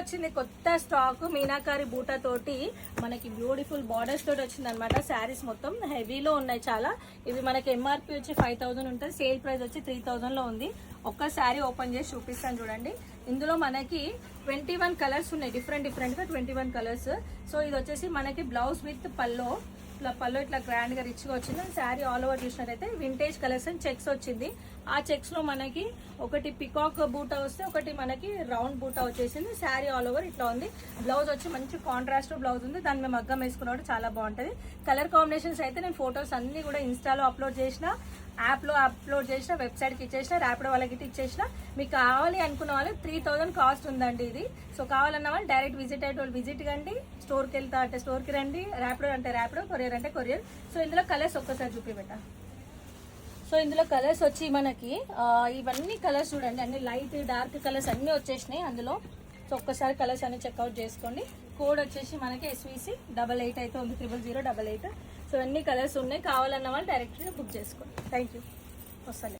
వచ్చింది కొత్త స్టాక్ మీనాకారి బూటా తోటి మనకి బ్యూటిఫుల్ బార్డర్స్ తోటి వచ్చింది అనమాట. శారీస్ మొత్తం హెవీలో ఉన్నాయి చాలా. ఇవి మనకి ఎంఆర్పి వచ్చి 5000 ఉంటుంది, సేల్ ప్రైస్ వచ్చి 3000 లో ఉంది. ఒక్క శారీ ఓపెన్ చేసి చూపిస్తాను చూడండి. ఇందులో మనకి 21 కలర్స్ ఉన్నాయి, డిఫరెంట్ గా 21 కలర్స్. సో ఇది వచ్చేసి మనకి బ్లౌజ్ విత్ పల్లో, పళ్ళు ఇట్లా గ్రాండ్ గా రిచ్ గా వచ్చింది. శారీ ఆల్ ఓవర్ చూసినట్టయితే వింటేజ్ కలర్స్ అండ్ చెక్స్ వచ్చింది. ఆ చెక్స్ లో మనకి ఒకటి పికాక్ బూటా వస్తే ఒకటి మనకి రౌండ్ బూటా వచ్చేసింది. శారీ ఆల్ ఓవర్ ఇట్లా ఉంది. బ్లౌజ్ వచ్చి మంచి కాంట్రాస్ట్ బ్లౌజ్ ఉంది, దాన్ని మేము మగ్గం వేసుకున్నప్పుడు చాలా బాగుంటది. కలర్ కాంబినేషన్స్ అయితే నేను ఫొటోస్ అన్ని కూడా ఇన్స్టాలో అప్లోడ్ చేసిన, యాప్లో అప్లోడ్ చేసిన, వెబ్సైట్కి ఇచ్చేసిన, ర్యాపిడో వాళ్ళకి ఇచ్చేసిన. మీకు కావాలి అనుకున్న వాళ్ళు 3000 కాస్ట్ ఉందండి ఇది. సో కావాలన్న వాళ్ళు డైరెక్ట్ విజిట్ అయ్యే వాళ్ళు విజిట్ కండి, స్టోర్కి వెళ్తా అంటే స్టోర్కి రండి, ర్యాపిడో అంటే ర్యాపిడో, కొరియర్ అంటే కొరియర్. సో ఇందులో కలర్స్ ఒక్కసారి చూపిపెట్టా. సో ఇందులో కలర్స్ వచ్చి మనకి ఇవన్నీ కలర్స్ చూడండి, అన్ని లైట్ డార్క్ కలర్స్ అన్నీ వచ్చేసినాయి అందులో. సో ఒక్కసారి కలర్స్ అన్ని చెక్అవుట్ చేసుకోండి. కోడ్ వచ్చేసి మనకి SVC 88 అయితే ఉంది, 00088. సో అన్ని కలర్స్ ఉన్నాయి. కావాలన్న వాళ్ళు డైరెక్ట్గా బుక్ చేసుకోండి. Thank you. వస్తాను.